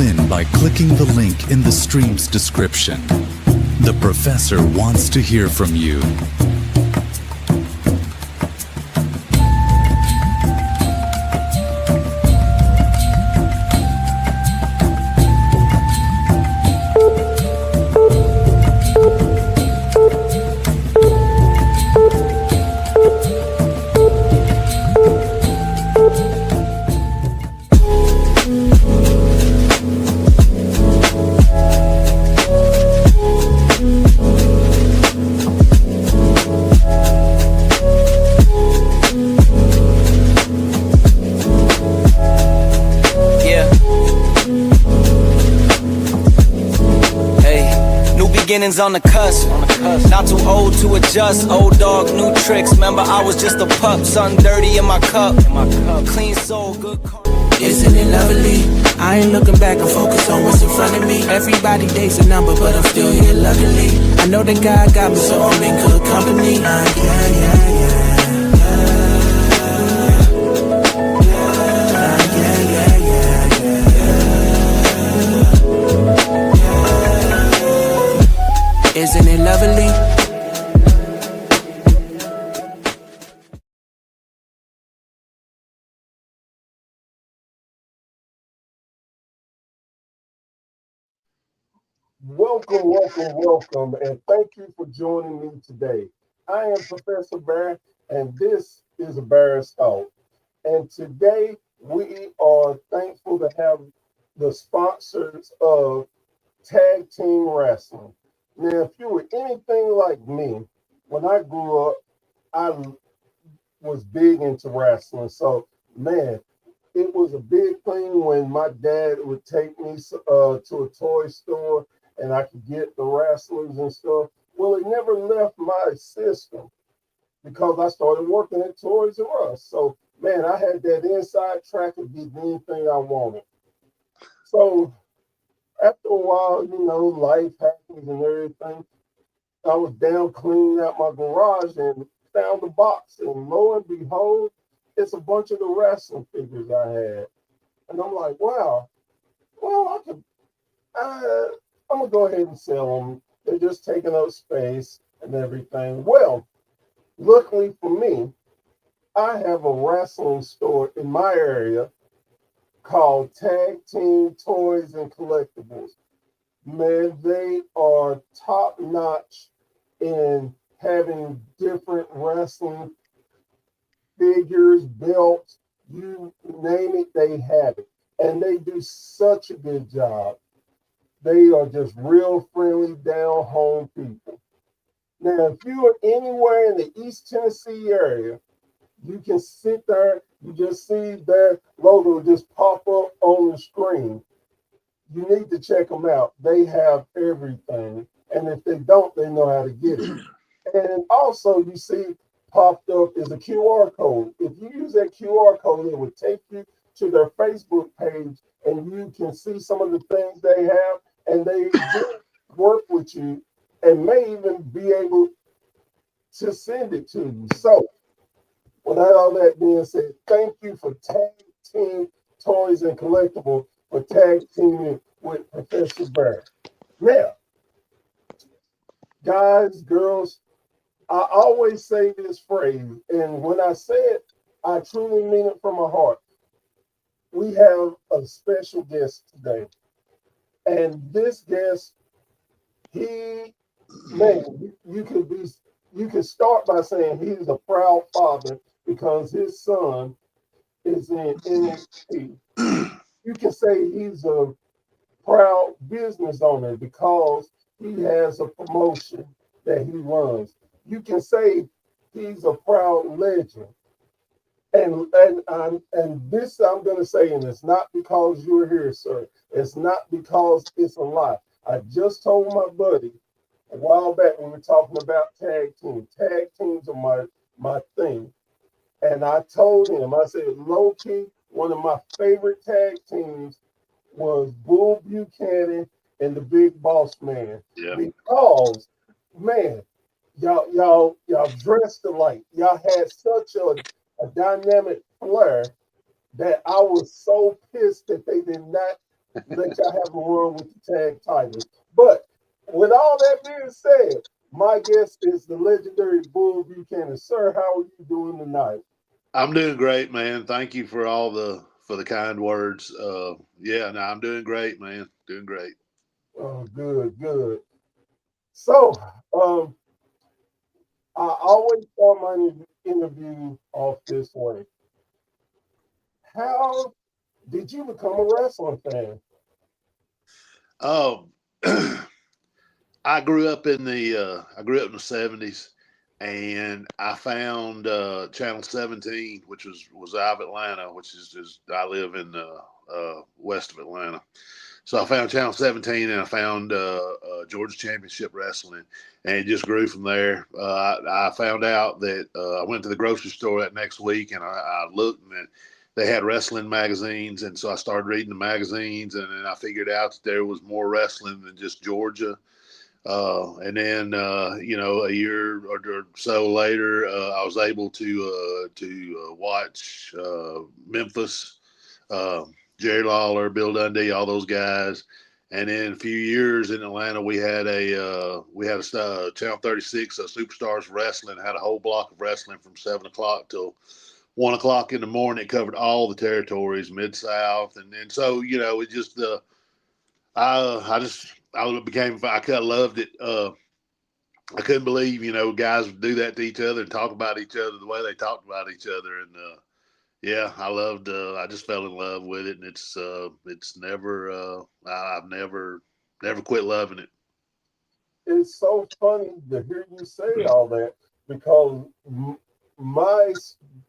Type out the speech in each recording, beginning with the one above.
in by clicking the link in the stream's description. The professor wants to hear from you. Beginnings on the cusp. Not too old to adjust. Old dog, new tricks. Remember, I was just a pup. Something dirty in my cup. Clean soul, good car. Isn't it lovely? I ain't looking back, I'm focused on what's in front of me. Everybody dates a number, but I'm still here luckily. I know that God got me, so I'm in good company. Isn't it lovely? Welcome, and thank you for joining me today. I am Professor Bear, and this is a Bear's Talk. And today we are thankful to have the sponsors of Tag Team Wrestling. Now, if you were anything like me, when I grew up, I was big into wrestling. So, man, it was a big thing when my dad would take me to a toy store and I could get the wrestlers and stuff. Well, it never left my system because I started working at Toys R Us. So, man, I had that inside track of getting anything I wanted. So, after a while, life happens and everything. I was down cleaning out my garage and found the box. And lo and behold, it's a bunch of the wrestling figures I had. And I'm like, wow, well, I'm going to go ahead and sell them. They're just taking up space and everything. Well, luckily for me, I have a wrestling store in my area called Tag Team Toys and Collectibles. Man, they are top notch in having different wrestling figures, belts, you name it, they have it. And they do such a good job. They are just real friendly, down home people. Now, if you are anywhere in the East Tennessee area, you can sit there, you just see their logo just pop up on the screen. You need to check them out. They have everything. And if they don't, they know how to get it. And also, you see popped up is a QR code. If you use that QR code, it would take you to their Facebook page and you can see some of the things they have. And they do work with you and may even be able to send it to you. So, without all that being said, thank you for Tag Team Toys and Collectibles for tag teaming with Professor Bear. Now, guys, girls, I always say this phrase, and when I say it, I truly mean it from my heart. We have a special guest today. And this guest, you can start by saying he's a proud father because his son is in NXT. You can say he's a proud business owner because he has a promotion that he runs. You can say he's a proud legend. And this I'm going to say, and it's not because you're here, sir. It's not because it's a lie. I just told my buddy a while back when we were talking about tag teams. Tag teams are my thing. And I told him, I said, low key, one of my favorite tag teams was Bull Buchanan and the Big Boss Man. Yeah. Because, man, y'all dressed alike. Y'all had such a dynamic flair that I was so pissed that they did not let y'all have a run with the tag titles. But with all that being said, my guest is the legendary Bull Buchanan. Sir, how are you doing tonight? I'm doing great, man. Thank you for all the kind words. Yeah, no, I'm doing great, man. Doing great. Oh, good, good. So, um, I always start my interview off this way. How did you become a wrestling fan? Um, I grew up in the '70s, and I found Channel 17, which was out of Atlanta, which is just I live in west of Atlanta. So I found Channel 17, and I found Georgia Championship Wrestling, and it just grew from there. I found out that I went to the grocery store that next week, and I looked, and they had wrestling magazines, and so I started reading the magazines, and then I figured out that there was more wrestling than just Georgia. And then, a year or so later, I was able to watch Memphis, uh, Jerry Lawler, Bill Dundee, all those guys. And then a few years in Atlanta, we had a Channel 36, Superstars Wrestling, had a whole block of wrestling from 7 o'clock till 1 o'clock in the morning. It covered all the territories, Mid South, and so it just I kind of loved it. I couldn't believe guys would do that to each other and talk about each other the way they talked about each other, and yeah, I loved. I just fell in love with it, and it's never. I've never quit loving it. It's so funny to hear you say all that because my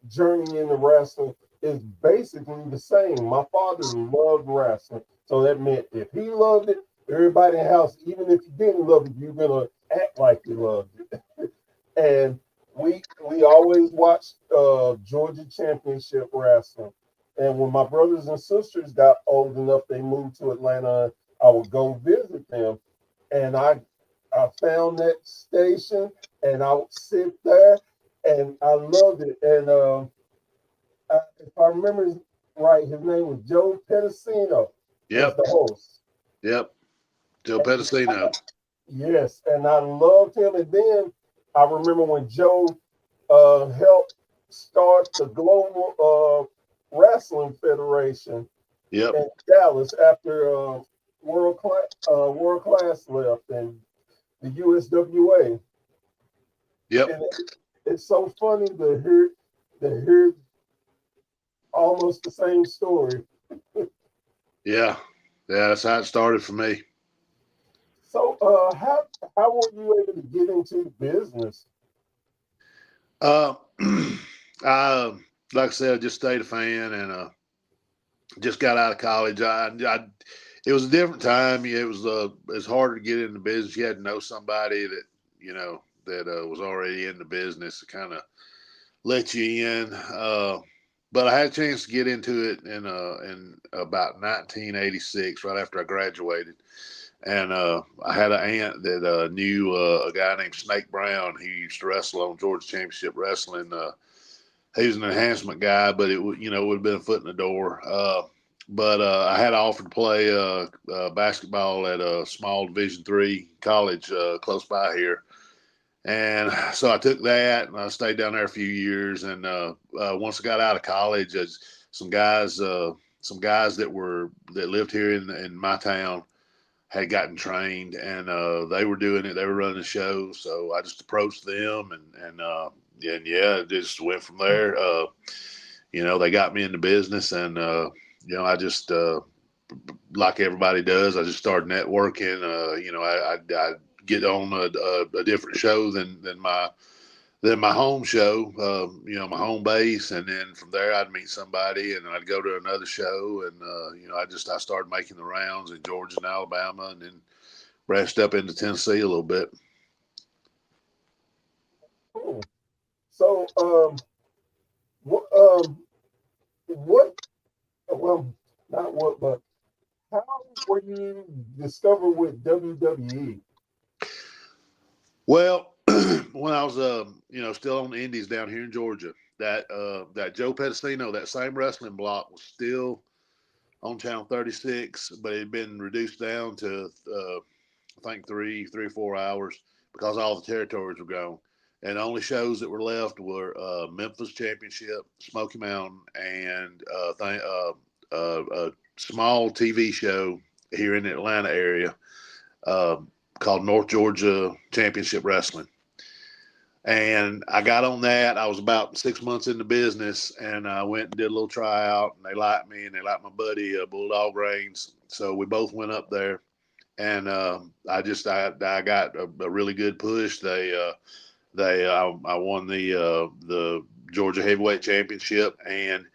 journey into wrestling is basically the same. My father loved wrestling, so that meant if he loved it, everybody in the house, even if you didn't love it, you're gonna act like you loved it. And we always watched Georgia Championship Wrestling. And when my brothers and sisters got old enough, they moved to Atlanta. I would go visit them, and I found that station, and I would sit there, and I loved it. And if I remember right, his name was Joe Pedicino was Yep, the host. yep. Joe Pedicino. Yes, and I loved him. And then I remember when Joe helped start the Global Wrestling Federation Yep, in Dallas after World Class left and the USWA. yep. And it's so funny to hear almost the same story. Yeah, yeah. That's how it started for me. So how were you able to get into the business? Uh, I like I said, I just stayed a fan, and just got out of college. It was a different time. It's harder to get into business. You had to know somebody that was already in the business to kind of let you in. But I had a chance to get into it in about 1986, right after I graduated. And I had an aunt that knew a guy named Snake Brown. He used to wrestle on Georgia Championship Wrestling. He was an enhancement guy, but it would have been a foot in the door. But I had offered to play basketball at a small Division III college close by here, and so I took that, and I stayed down there a few years. And once I got out of college, some guys, some guys that lived here in my town had gotten trained, and they were doing it. They were running the show, so I just approached them, and yeah, it just went from there. They got me in the business, and I just like everybody does, I just started networking. I get on a different show than my home show, my home base, and then from there I'd meet somebody, and I'd go to another show, and I started making the rounds in Georgia and Alabama, and then branched up into Tennessee a little bit. Cool. So what well not what but how were you discovered with WWE? Well, when I was still on the Indies down here in Georgia, that Joe Pedicino, that same wrestling block was still on Channel 36, but it had been reduced down to I think 3 or 4 hours because all the territories were gone. And the only shows that were left were Memphis Championship, Smoky Mountain, and a small TV show here in the Atlanta area called North Georgia Championship Wrestling. And I got on that. I was about 6 months in the business, and I went and did a little tryout, and they liked me, and they liked my buddy, Bulldog Reigns. So we both went up there, and I got a really good push. I won the Georgia Heavyweight Championship, and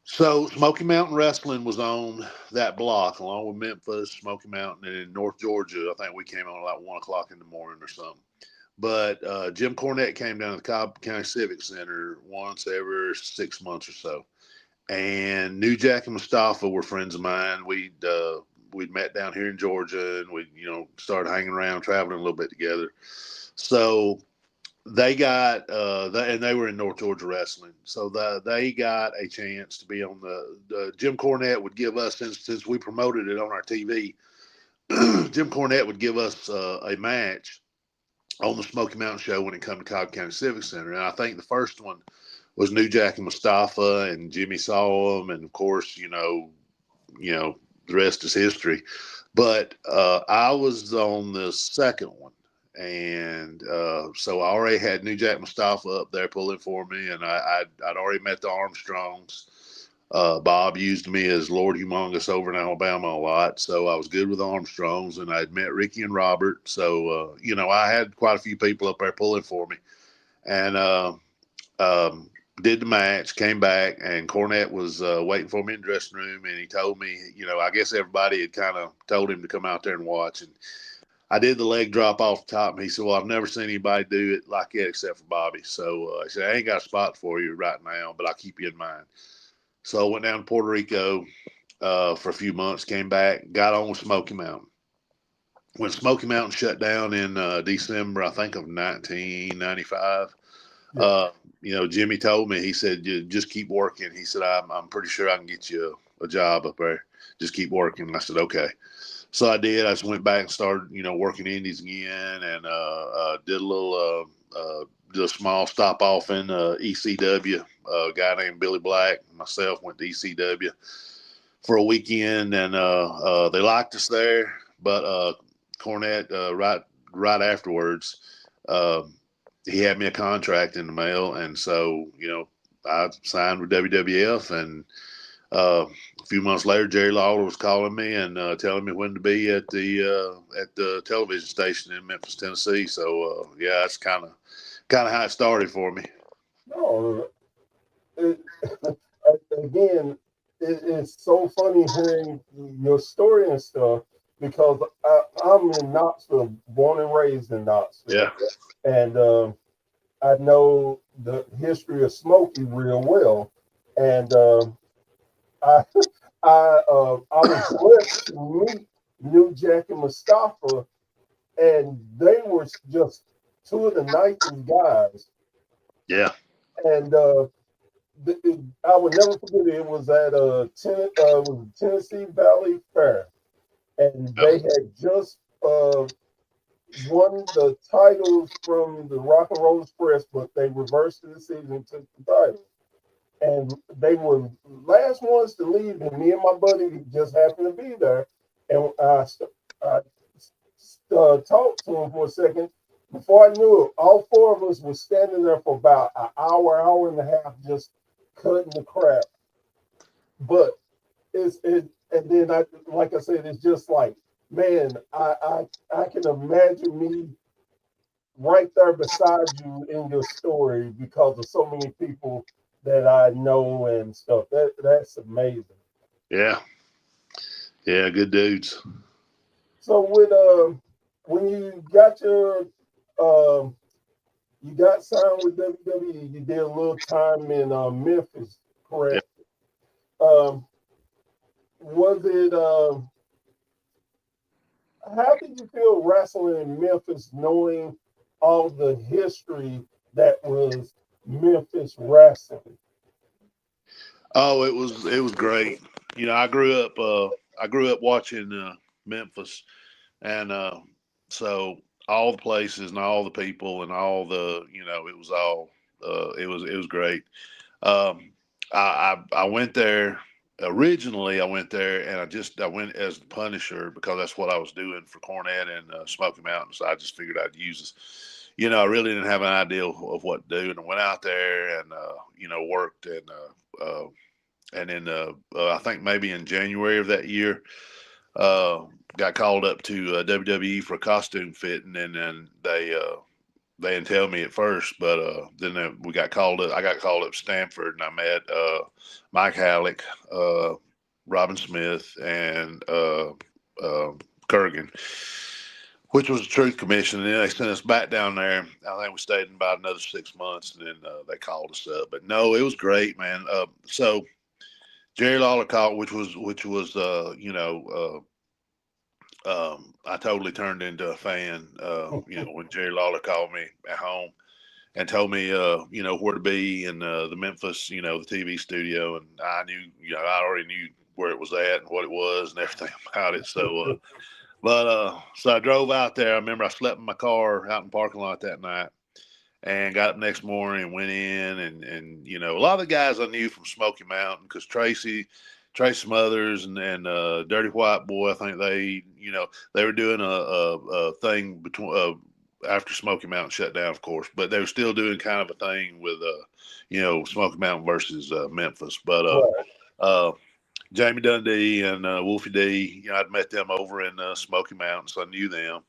so Smoky Mountain Wrestling was on that block along with Memphis, Smoky Mountain, and in North Georgia. I think we came on like 1 o'clock in the morning or something. But Jim Cornette came down to the Cobb County Civic Center once every 6 months or so. And New Jack and Mustafa were friends of mine. We'd met down here in Georgia, and we started hanging around, traveling a little bit together. So they got and they were in North Georgia Wrestling. So they got a chance to be on the Jim Cornette would give us, since we promoted it on our TV, Jim Cornette would give us a match on the Smoky Mountain Show when it come to Cobb County Civic Center. And I think the first one was New Jack and Mustafa, and Jimmy saw them. And of course, the rest is history. But I was on the second one. And so I already had New Jack Mustafa up there pulling for me. And I'd already met the Armstrongs. Bob used me as Lord Humongous over in Alabama a lot, so I was good with the Armstrongs, and I'd met Ricky and Robert. So, I had quite a few people up there pulling for me, and did the match, came back, and Cornette was waiting for me in the dressing room, and he told me, I guess everybody had kind of told him to come out there and watch, and I did the leg drop off the top, and he said, well, I've never seen anybody do it like that except for Bobby. So I said, I ain't got a spot for you right now, but I'll keep you in mind. So I went down to Puerto Rico for a few months, came back, got on with Smoky Mountain. When Smoky Mountain shut down in December, I think, of 1995, Jimmy told me, he said, just keep working. He said, I'm pretty sure I can get you a job up there. Just keep working. And I said, okay. So I did. I just went back and started, working indies again, and did did a small stop off in ECW. A guy named Billy Black and myself went to ECW for a weekend, and they liked us there. But Cornette, right afterwards, he had me a contract in the mail, and so I signed with WWF. And a few months later, Jerry Lawler was calling me and telling me when to be at the television station in Memphis, Tennessee. So yeah, that's kind of how it started for me. No, again, it's so funny hearing your story and stuff, because I'm in Knoxville, born and raised in Knoxville. Yeah. And I know the history of Smokey real well. And I was blessed to meet New Jack and Mustafa, and they were just two of the nicest guys. Yeah. And I would never forget it. It was at Tennessee Valley Fair, and they had just won the titles from the Rock and Roll Express, but they reversed the decision and took the title. And they were last ones to leave, and me and my buddy just happened to be there. And I talked to him for a second. Before I knew it, all four of us were standing there for about an hour and a half, just cutting the crap. But and then like I said, it's just like, man, I can imagine me right there beside you in your story because of so many people that I know and stuff. That's amazing. Yeah. Yeah, good dudes. So with when you got your you got signed with WWE, you did a little time in Memphis, correct? Yeah. Was it how did you feel wrestling in Memphis, knowing all the history that was Memphis wrestling? Oh, it was great. I grew up watching Memphis, and so all the places and all the people and all the it was all it was great. Um, I went there originally. I went there and I went as the Punisher because that's what I was doing for Cornette and Smoky Mountain. So I just figured I'd use this. I really didn't have an idea of what to do, and I went out there and worked and then I think maybe in January of that year, got called up to WWE for a costume fitting, and then they didn't tell me at first, but then we got called up. I got called up to Stanford, and I met Mike Halleck, Robin Smith, and Kurgan, which was the Truth Commission. And then they sent us back down there. I think we stayed in about another 6 months, and then they called us up. But no, it was great, man. So Jerry Lawler called, which was I totally turned into a fan, when Jerry Lawler called me at home and told me, where to be in the Memphis, the TV studio. And I knew, I already knew where it was at and what it was and everything about it. So, so I drove out there. I remember I slept in my car out in the parking lot that night and got up next morning and went in and a lot of the guys I knew from Smoky Mountain because Tracy Smothers and Dirty White Boy, I think they were doing a thing between after Smoky Mountain shut down, of course, but they were still doing kind of a thing with Smoky Mountain versus Memphis. But Jamie Dundee and Wolfie D, I'd met them over in Smoky Mountain, so I knew them.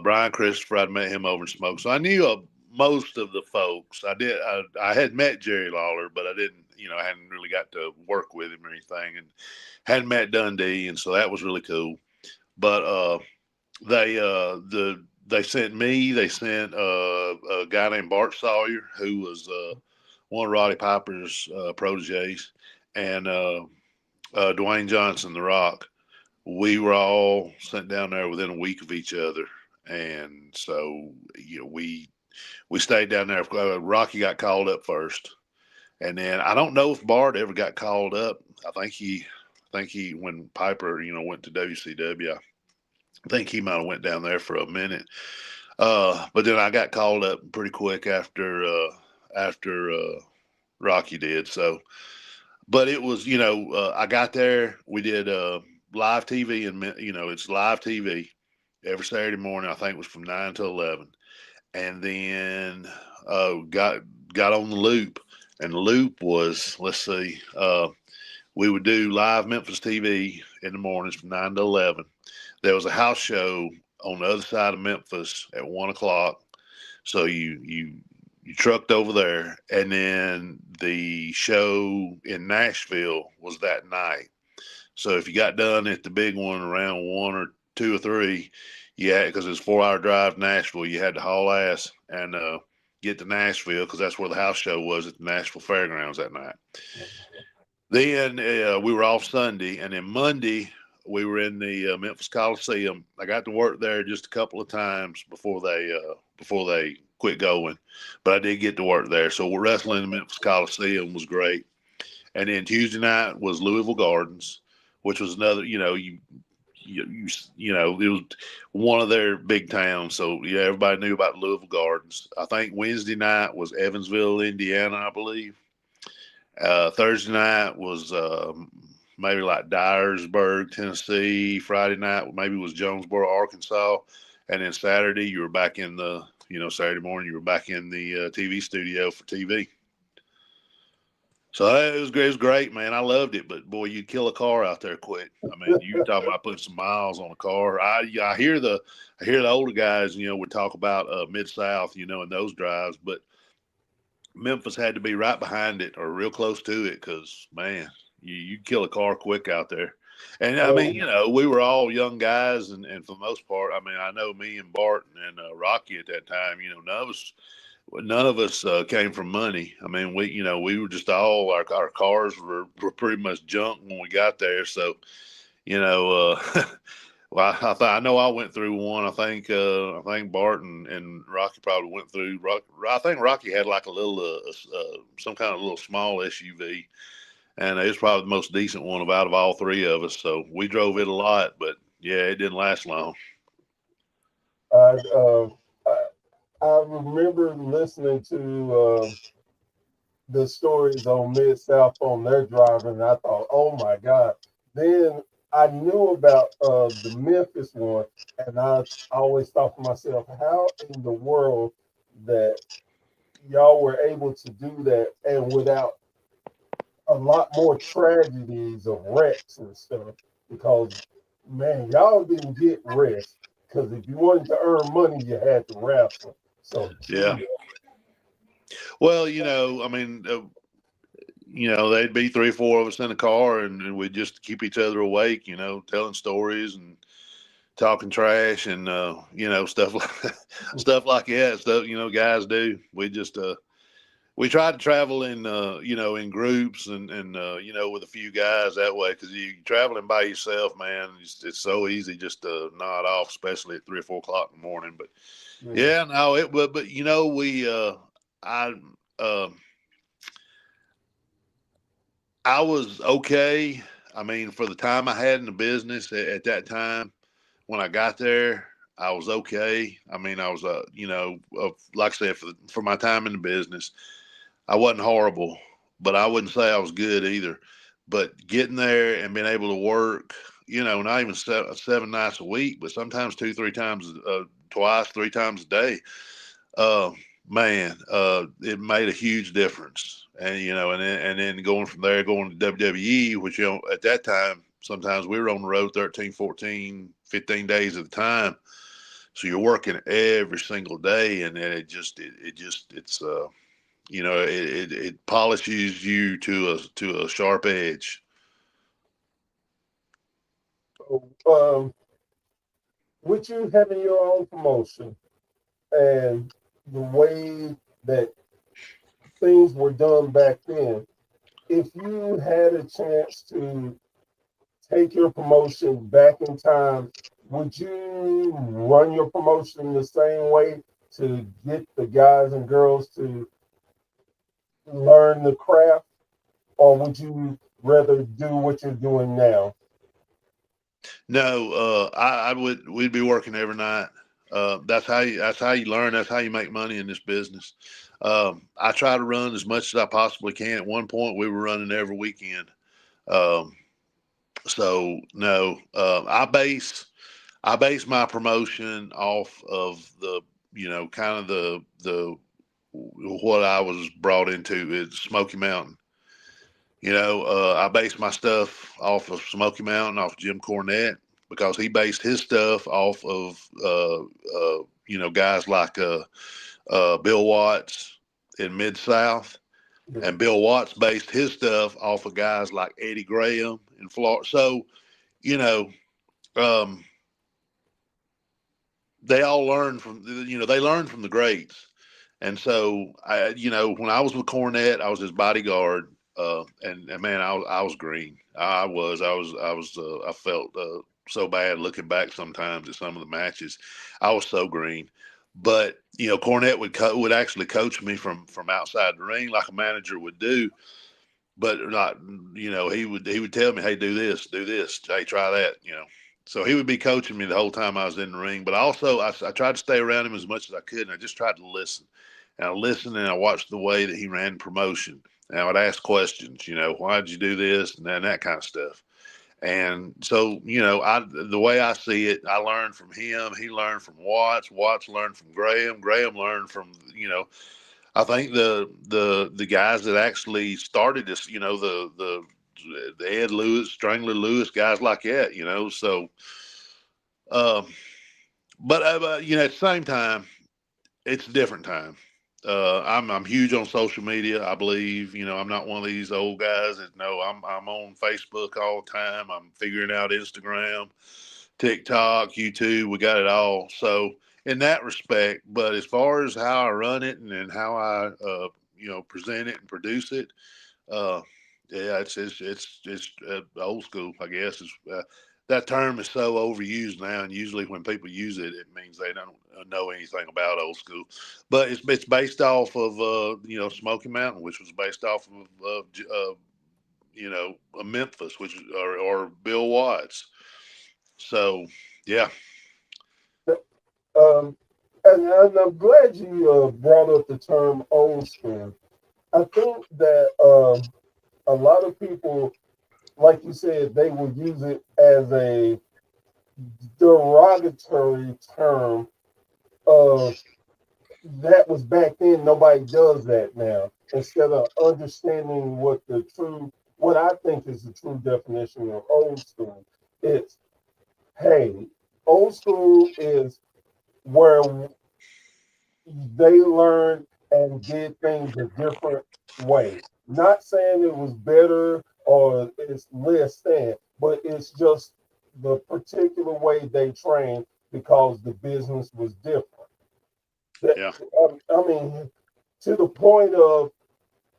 Brian Christopher, I'd met him over in Smoke, so I knew most of the folks. I had met Jerry Lawler, but I didn't, I hadn't really got to work with him or anything, and hadn't met Dundee, and so that was really cool. But they sent me. They sent a guy named Bart Sawyer, who was one of Roddy Piper's proteges, and Dwayne Johnson, The Rock. We were all sent down there within a week of each other, and so we stayed down there. Rocky got called up first, and then I don't know if Bart ever got called up. I think he when Piper went to WCW, I think he might have went down there for a minute. But then I got called up pretty quick after Rocky did. So, but it was I got there. We did live TV, and it's live TV every Saturday morning. I think it was from 9 to 11. And then got on the loop, and the loop was, let's see, we would do live Memphis TV in the mornings from 9 to 11. There was a house show on the other side of Memphis at 1 o'clock. So you trucked over there, and then the show in Nashville was that night. So if you got done at the big one around 1 or 2 or 3, because it was a 4-hour drive to Nashville, you had to haul ass and get to Nashville because that's where the house show was at the Nashville Fairgrounds that night. Then we were off Sunday, and then Monday we were in the Memphis Coliseum. I got to work there just a couple of times before they quit going, but I did get to work there. So we're wrestling in the Memphis Coliseum was great. And then Tuesday night was Louisville Gardens, which was another, it was one of their big towns. So yeah, everybody knew about Louisville Gardens. I think Wednesday night was Evansville, Indiana, I believe. Thursday night was maybe like Dyersburg, Tennessee. Friday night maybe was Jonesboro, Arkansas. And then Saturday you were back in the, Saturday morning you were back in the TV studio for TV. So it was great, man. I loved it, but boy, you'd kill a car out there quick. I mean, you talking about putting some miles on a car. I hear the older guys, would talk about Mid-South, and those drives, but Memphis had to be right behind it or real close to it because, man, you'd kill a car quick out there. And I mean, we were all young guys, and for the most part, I mean, I know me and Bart and Rocky at that time, none of us came from money. I mean, we were just all our cars were pretty much junk when we got there. So, well, I know I went through one. I think Bart and Rocky probably went through. I think Rocky had like a little some kind of little small SUV, and it's probably the most decent one out of all three of us. So we drove it a lot, but yeah, it didn't last long. I, uh, I, I remember listening to the stories on Mid South on their driving, and I thought, oh my God. Then I knew about the Memphis one, and I always thought to myself, how in the world that y'all were able to do that and without a lot more tragedies of wrecks and stuff? Because man, y'all didn't get rest. Because if you wanted to earn money, you had to wrestle. So, Yeah. Well, I mean, they'd be three or four of us in a car, and we'd just keep each other awake, telling stories and talking trash and stuff like stuff like that. Stuff guys do. We try to travel in in groups and with a few guys that way, because you traveling by yourself, man, it's so easy just to nod off, especially at 3 or 4 o'clock in the morning. But yeah, no, but I. Uh, I was okay. I mean, for the time I had in the business at that time, when I got there, I was okay. I mean, I was, like I said, for my time in the business, I wasn't horrible, but I wouldn't say I was good either. But getting there and being able to work, not even 7 nights a week, but sometimes two, three times, twice, three times a day, uh, man, it made a huge difference. And then going from there, going to WWE, which, at that time, sometimes we were on the road 13, 14, 15 days at a time. So you're working every single day. And then it polishes you to a sharp edge. with you having your own promotion and the way that things were done back then, if you had a chance to take your promotion back in time, would you run your promotion the same way to get the guys and girls to learn the craft, or would you rather do what you're doing now? No, I would. We'd be working every night. That's how you learn. That's how you make money in this business. I try to run as much as I possibly can. At one point, we were running every weekend. Um, so no, I base my promotion off of the kind of the what I was brought into is Smoky Mountain. I base my stuff off of Smoky Mountain, off Jim Cornette, because he based his stuff off of guys like Bill Watts in Mid South, and Bill Watts based his stuff off of guys like Eddie Graham in Florida. So you know, um, they all learn from they learn from the greats. And so when I was with Cornette, I was his bodyguard, and man, I was green. I felt so bad looking back sometimes at some of the matches. I was so green. But Cornette would actually coach me from outside the ring like a manager would do. But not, he would tell me, hey, do this, hey, try that. So he would be coaching me the whole time I was in the ring. But also, I tried to stay around him as much as I could, and I just tried to listen. And I listened, and I watched the way that he ran promotion. And I would ask questions, why did you do this, and that kind of stuff. And so, the way I see it, I learned from him. He learned from Watts. Watts learned from Graham. Graham learned from, I think the guys that actually started this, the Ed Lewis, Strangler Lewis, guys like that, So, um, but at the same time, it's a different time. I'm huge on social media. I believe, I'm not one of these old guys that I'm on Facebook all the time. I'm figuring out Instagram, TikTok, YouTube. We got it all. So in that respect, but as far as how I run it and how I, present it and produce it, uh, yeah, it's old school, I guess. That term is so overused now, and usually when people use it, it means they don't know anything about old school. But it's based off of Smoky Mountain, which was based off of a Memphis, or Bill Watts. So, yeah. Um, and I'm glad you brought up the term old school. I think that a lot of people, like you said, they will use it as a derogatory term of that was back then. Nobody does that now. Instead of understanding what I think is the true definition of old school, it's hey, old school is where they learned and did things a different way. Not saying it was better or it's less than, but it's just the particular way they trained because the business was different. That, Yeah. I mean, to the point of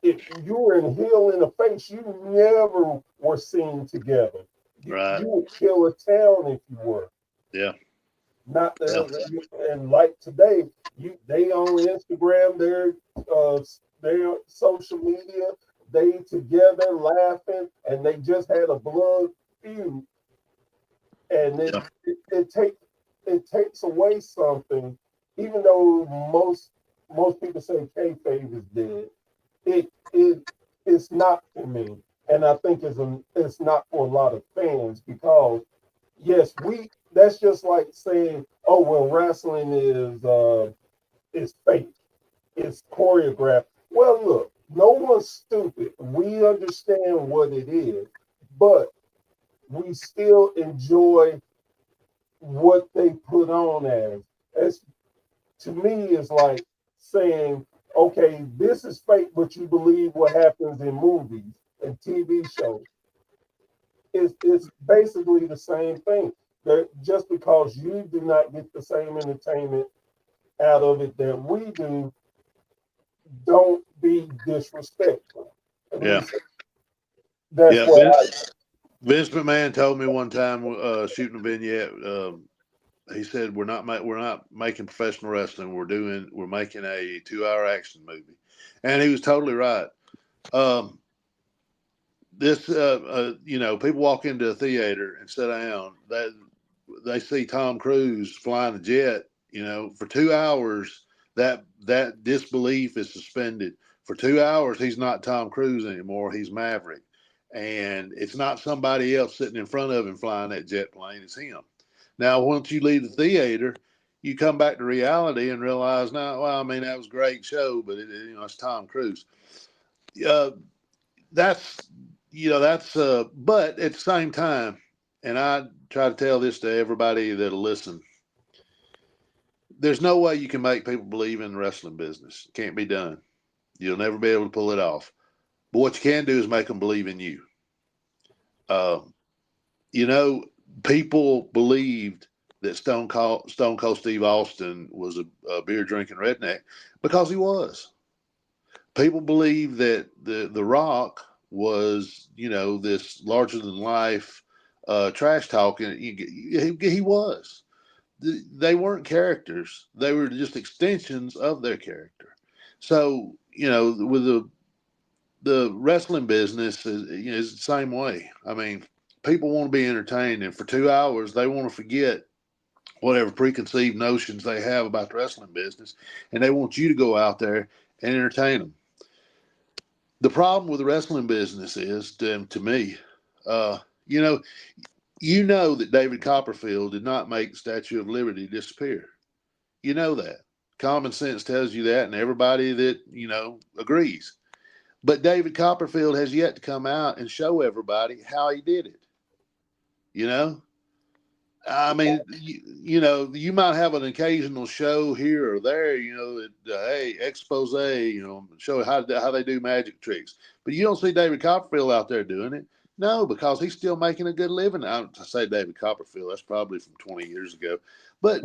if you were in heel in the face, you never were seen together. Right. You would kill a town if you were. Yeah. Not Yeah. and like today, they on Instagram, their social media, they together laughing, and they just had a blood feud, and Yeah. it takes away something, even though most people say kayfabe is dead. It's not for me, and I think it's not for a lot of fans because yes, we that's just like saying, oh well, wrestling is fake, it's choreographed. Well, look, no one's stupid. We understand what it is, but we still enjoy what they put on as to me is like saying, okay, this is fake, but you believe what happens in movies and TV shows. It's basically the same thing. That just because you do not get the same entertainment out of it that we do, don't be disrespectful. At Yeah. least that's Yeah. what I. Vince McMahon told me one time, shooting a vignette. He said, we're not making professional wrestling. We're making a 2-hour action movie," and he was totally right. Um, people walk into a theater and sit down. That they see Tom Cruise flying a jet. For 2 hours, that disbelief is suspended. For 2 hours, he's not Tom Cruise anymore. He's Maverick, and it's not somebody else sitting in front of him flying that jet plane. It's him. Now, once you leave the theater, you come back to reality and realize, no, well, I mean, that was a great show, but it's Tom Cruise. Uh, that's but at the same time, and I try to tell this to everybody that'll listen, there's no way you can make people believe in the wrestling business. It can't be done. You'll never be able to pull it off. But what you can do is make them believe in you. Uh, you know, People believed that Stone Cold Steve Austin was a beer drinking redneck because he was. People believe that the Rock was, this larger than life trash talking. He was. They weren't characters; they were just extensions of their character. So, with the wrestling business is the same way. I mean, people want to be entertained, and for 2 hours, they want to forget whatever preconceived notions they have about the wrestling business, and they want you to go out there and entertain them. The problem with the wrestling business is, to me, uh, you know, that David Copperfield did not make the Statue of Liberty disappear. You know that. Common sense tells you that, and everybody that agrees. But David Copperfield has yet to come out and show everybody how he did it. You know, I mean, you might have an occasional show here or there, that hey, expose, show how they do magic tricks, but you don't see David Copperfield out there doing it. No, because he's still making a good living. I say David Copperfield, that's probably from 20 years ago. But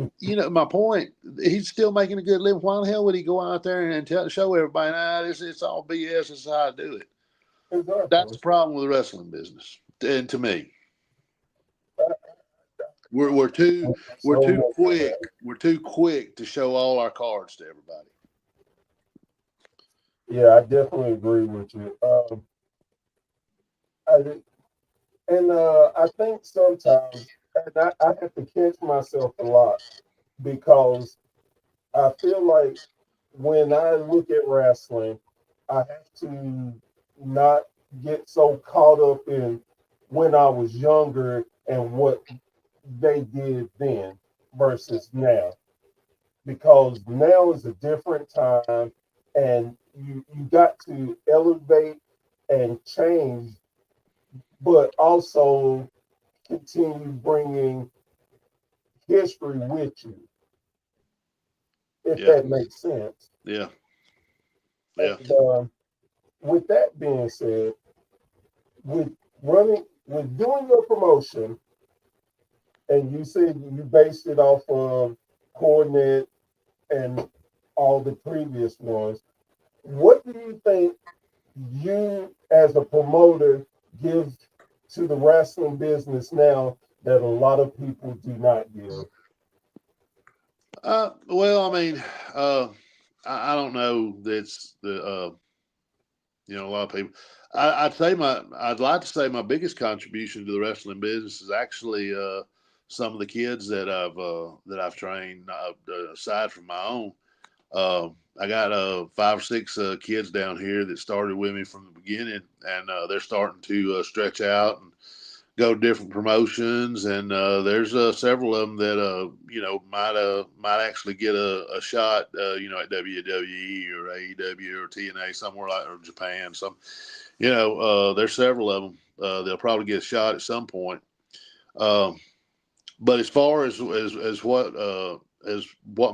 my point, he's still making a good living. Why the hell would he go out there and show everybody, it's all BS, this is how I do it? That's Exactly. the problem with the wrestling business, and to me. We're too we're So too much. quick. We're too quick to show all our cards to everybody. Yeah, I definitely agree with you. I, I think sometimes, and I have to catch myself a lot because I feel like when I look at wrestling, I have to not get so caught up in when I was younger and what they did then versus now. Because now is a different time and you got to elevate and change, but also continue bringing history with you, if Yeah. that makes sense. Yeah. Yeah. And with that being said, with with doing your promotion, and you said you based it off of Coordinate and all the previous ones, what do you think you as a promoter give to the wrestling business now that a lot of people do not give? Well, I mean, uh, I don't know. That's a lot of people. I'd like to say my biggest contribution to the wrestling business is actually some of the kids that I've trained, aside from my own. I got 5 or 6 kids down here that started with me from the beginning, and they're starting to stretch out and go to different promotions. And there's several of them that might actually get a shot, at WWE or AEW or TNA somewhere like or Japan. There's several of them. They'll probably get a shot at some point. Um, but as far as what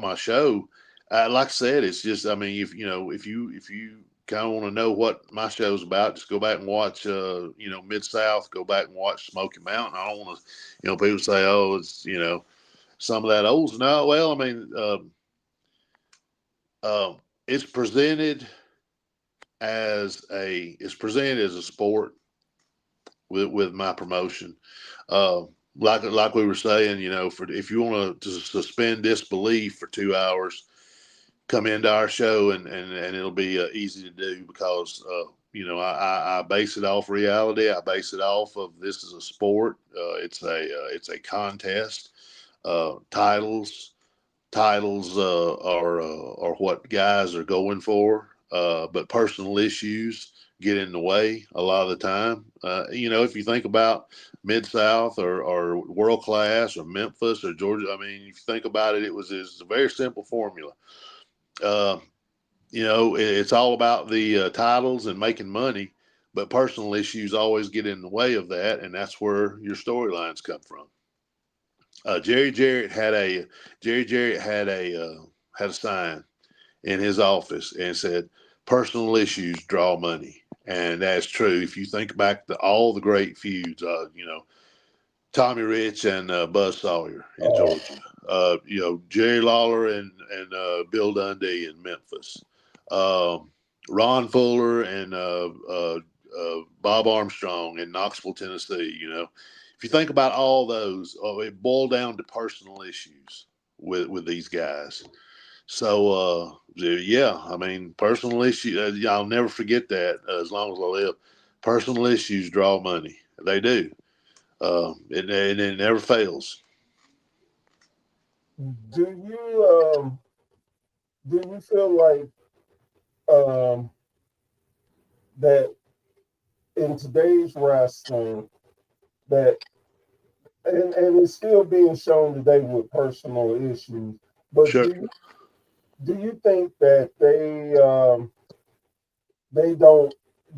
my show, like I said, it's just, I mean, if you kind of want to know what my show's about, just go back and watch Mid South. Go back and watch Smoky Mountain. I don't want to, people say, oh, it's some of that old. No, well, I mean, it's presented it's presented as a sport with my promotion. Uh, like we were saying, for if you want to suspend disbelief for 2 hours, come into our show and it'll be easy to do because I base it off reality. I base it off of this is a sport. It's a contest. Titles are what guys are going for, but personal issues get in the way a lot of the time. If you think about Mid South or World Class or Memphis or Georgia, I mean, if you think about it, it's a very simple formula. Uh, it's all about the titles and making money, but personal issues always get in the way of that, and that's where your storylines come from. Jerry Jarrett had a sign in his office and said, "Personal issues draw money," and that's true. If you think back to all the great feuds, Tommy Rich and Buzz Sawyer in Oh, Georgia, Jerry Lawler and Bill Dundee in Memphis, Ron Fuller and Bob Armstrong in Knoxville, Tennessee. If you think about all those, it boiled down to personal issues with these guys. So yeah, I mean, personal issues. I'll never forget that as long as I live. Personal issues draw money. They do. And it never fails. do you feel like um, that in today's wrestling that and it's still being shown today with personal issues, but Sure. do you think that they don't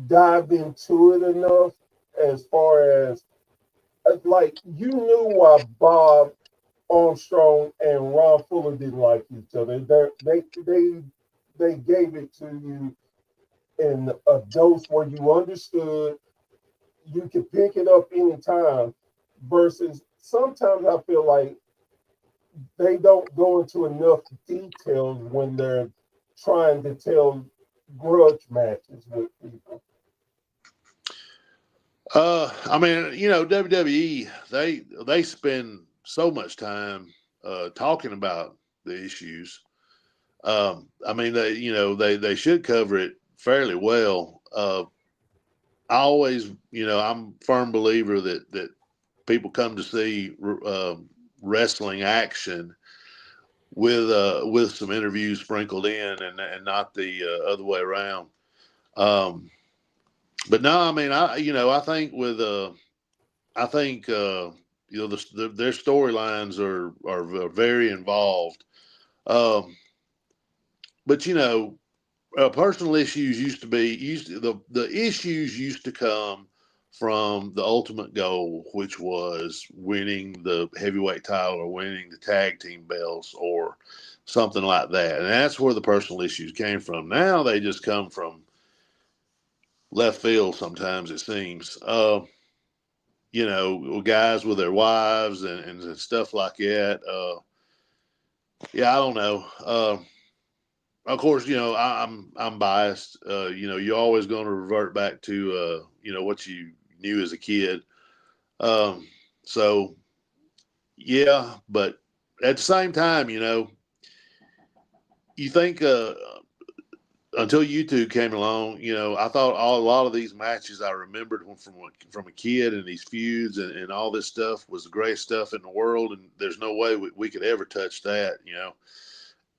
dive into it enough as far as like you knew why Bob Armstrong and Ron Fuller didn't like each other. They gave it to you in a dose where you understood you could pick it up anytime. Versus sometimes I feel like they don't go into enough details when they're trying to tell grudge matches with people. I mean, WWE they spend so much time talking about the issues. I mean, they should cover it fairly well. always, I'm a firm believer that people come to see wrestling action with some interviews sprinkled in, and not the other way around. But no, I mean, I think with their storylines are very involved. But personal issues the issues used to come from the ultimate goal, which was winning the heavyweight title or winning the tag team belts or something like that. And that's where the personal issues came from. Now they just come from left field sometimes, it seems. Guys with their wives and stuff like that. I don't know. Of course, I'm biased. You're always going to revert back to what you knew as a kid. So yeah, but at the same time, you think until YouTube came along, I thought a lot of these matches I remembered from a kid, and these feuds and all this stuff was the greatest stuff in the world, and there's no way we could ever touch that,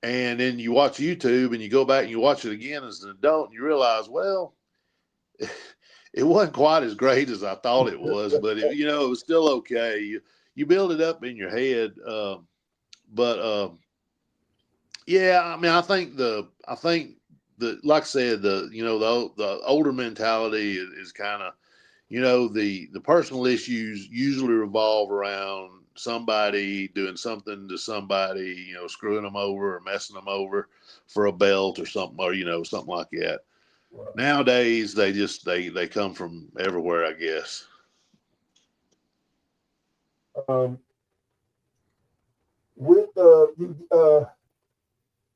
And then you watch YouTube and you go back and you watch it again as an adult, and you realize, well, it wasn't quite as great as I thought it was, but it was still okay. You build it up in your head, but yeah, I mean, I think like I said, the older mentality is kind of, the personal issues usually revolve around somebody doing something to somebody, screwing them over or messing them over for a belt or something, or, something like that. Right. Nowadays, they come from everywhere, I guess. With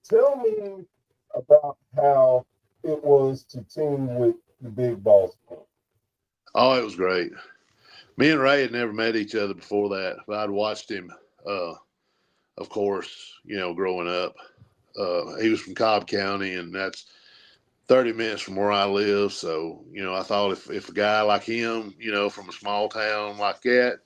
tell me about how it was to team with the Big Boss Man. Oh, it was great. Me and Ray had never met each other before that, but I'd watched him, of course, growing up. He was from Cobb County, and that's 30 minutes from where I live. So, I thought if a guy like him, from a small town like that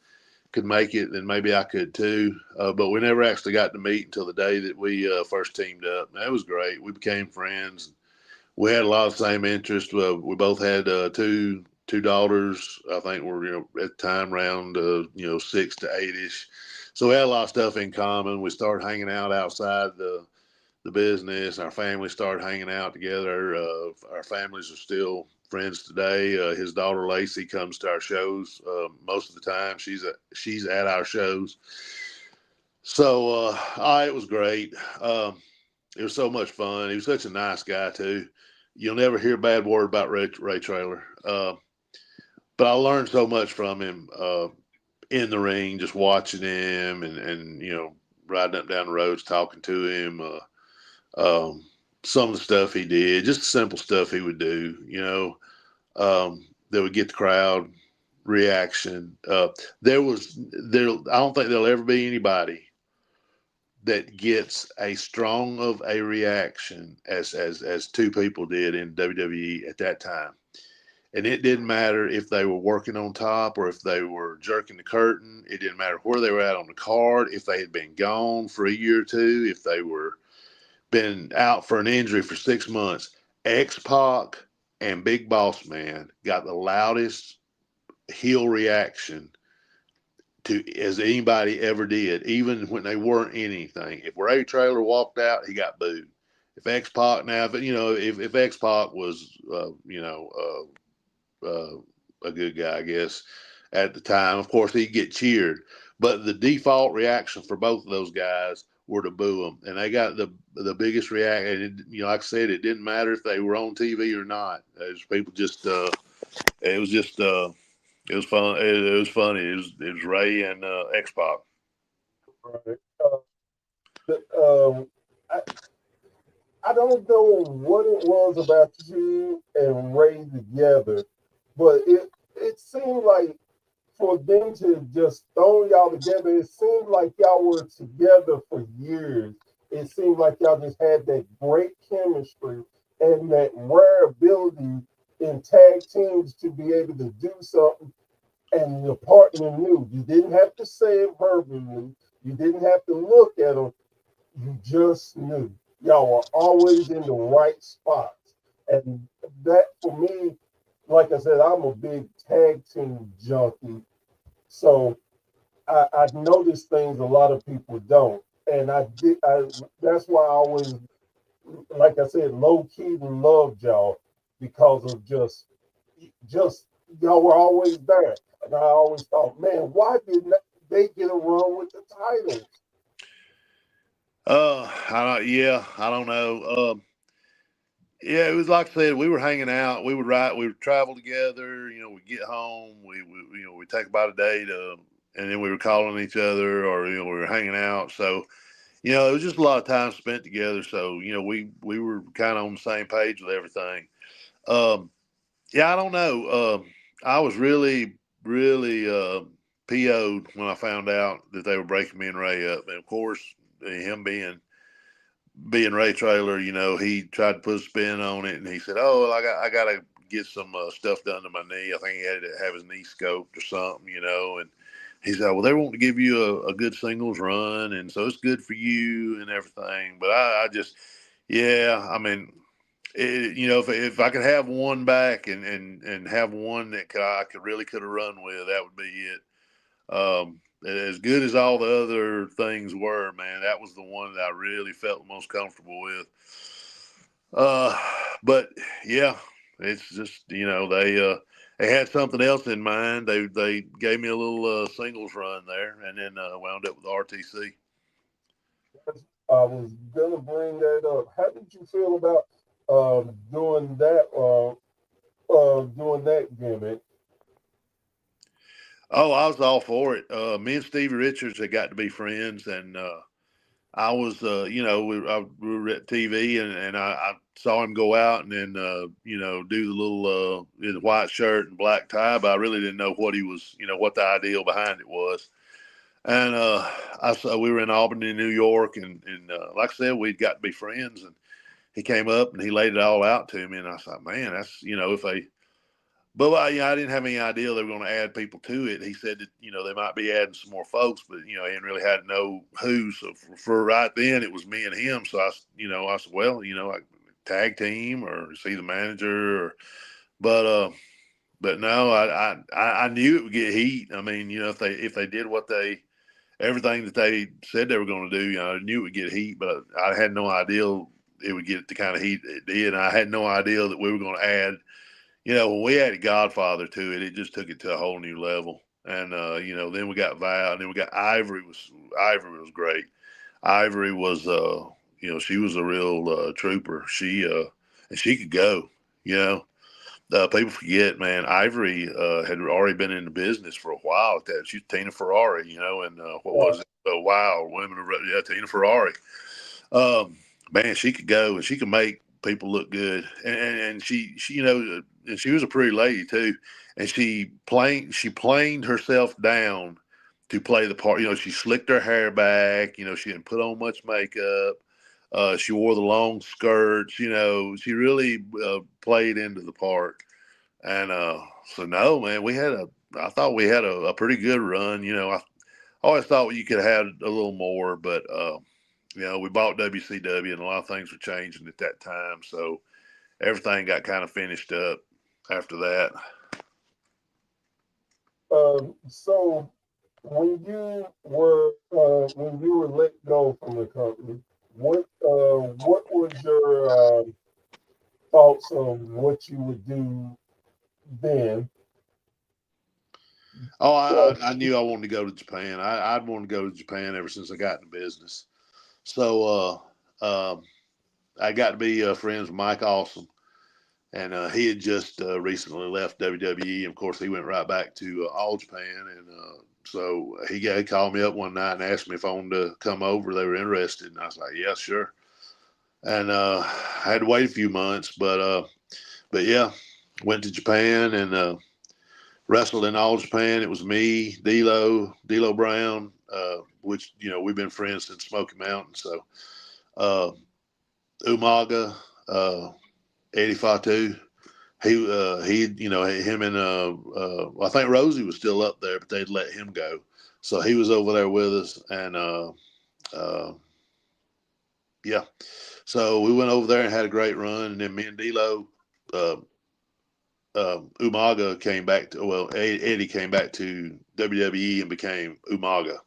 could make it, then maybe I could too. But we never actually got to meet until the day that we first teamed up. And that was great. We became friends. We had a lot of the same interests. We both had two daughters. I think we're, at the time around, 6 to 8-ish. So we had a lot of stuff in common. We started hanging out outside the business. Our family started hanging out together. Our families are still friends today. His daughter Lacey comes to our shows most of the time. She's at our shows. So it was great. It was so much fun. He was such a nice guy too. You'll never hear a bad word about Ray Traylor. But I learned so much from him in the ring, just watching him and riding up down the roads, talking to him. Some of the stuff he did, just the simple stuff he would do, that would get the crowd reaction. I don't think there'll ever be anybody that gets as strong of a reaction as two people did in WWE at that time. And it didn't matter if they were working on top or if they were jerking the curtain. It didn't matter where they were at on the card, if they had been gone for a year or two, if they were been out for an injury for 6 months. X-Pac and Big Boss Man got the loudest heel reaction as anybody ever did, even when they weren't anything. If Ray Traylor walked out, he got booed. If X-Pac now, if X-Pac was, a good guy, I guess, at the time, of course, he'd get cheered. But the default reaction for both of those guys were to boo them, and they got the biggest reaction. Like I said, it didn't matter if they were on TV or not. People just, it was just, it was fun. It was funny. It was Ray and X-Pac. Right. I don't know what it was about you and Ray together, but it seemed like for them to just throw y'all together, it seemed like y'all were together for years. It seemed like y'all just had that great chemistry and that rare ability in tag teams to be able to do something and your partner knew. You didn't have to say it verbally. You didn't have to look at them. You just knew. Y'all were always in the right spots. And that for me, like I said, I'm a big tag team junkie. So I notice things a lot of people don't. And that's why I always, like I said, low key loved y'all because of just y'all were always there. And I always thought, man, why didn't they get a run with the titles? I don't know. Yeah, it was like I said, we were hanging out. We would travel together. We'd get home. We take about a day and then we were calling each other, or we were hanging out. So it was just a lot of time spent together. So we were kind of on the same page with everything. Yeah, I don't know. I was really, really PO'd when I found out that they were breaking me and Ray up. And of course, him being Ray Traylor, he tried to put a spin on it, and he said, "Oh, well, I got to get some stuff done to my knee. I think he had to have his knee scoped or something, And he said, "Well, they want to give you a good singles run, and so it's good for you and everything." But I just, yeah, I mean, if I could have one back and have one that I could have run with, that would be it. As good as all the other things were, man, that was the one that I really felt most comfortable with. Uh, but yeah, it's just they had something else in mind. They gave me a little singles run there, and then wound up with RTC. I was gonna bring that up. How did you feel about doing that gimmick? Oh, I was all for it. Me and Stevie Richards had got to be friends, and I was, we were at TV, and I saw him go out and then, do the little his white shirt and black tie, but I really didn't know what he was, what the ideal behind it was. And I saw we were in Albany, New York, and like I said, we'd got to be friends, and he came up and he laid it all out to me, and I thought, man, that's if they. But I didn't have any idea they were going to add people to it. He said that they might be adding some more folks, but he didn't really had to know who. So for right then, it was me and him. So I said, well, like tag team or see the manager, but no, I knew it would get heat. I mean, if they did everything that they said they were going to do, I knew it would get heat, but I had no idea it would get the kind of heat it did. I had no idea that we were going to add. When we added Godfather to it, it just took it to a whole new level. And then we got Val, and then we got Ivory. Ivory was great. Ivory was, she was a real trooper. And she could go. People forget, man. Ivory had already been in the business for a while. At that, she's Tina Ferrari. And what was it? Wow, women of Tina Ferrari. Man, she could go and she could make people look good, and she and she was a pretty lady too, and she planed herself down to play the part. She slicked her hair back. She didn't put on much makeup. She wore the long skirts. She really played into the part. And so no, man, I thought we had a pretty good run. I always thought you could have had a little more, but we bought WCW, and a lot of things were changing at that time. So everything got kind of finished up after that. So when you were let go from the company, what was your thoughts on what you would do then? Oh, I knew I wanted to go to Japan. I'd wanted to go to Japan ever since I got in the business. So I got to be friends with Mike Awesome, and he had just recently left WWE. Of course, he went right back to All Japan, and so he called me up one night and asked me if I wanted to come over. They were interested, and I was like, "Yeah, sure." And I had to wait a few months, but yeah, went to Japan and wrestled in All Japan. It was me, D'Lo Brown, which we've been friends since Smoky Mountain. So Umaga, Eddie Fatu, him and I think Rosie was still up there, but they'd let him go, so he was over there with us, and yeah, so we went over there and had a great run, and then me and D'Lo, Umaga came back to Eddie came back to WWE and became Umaga,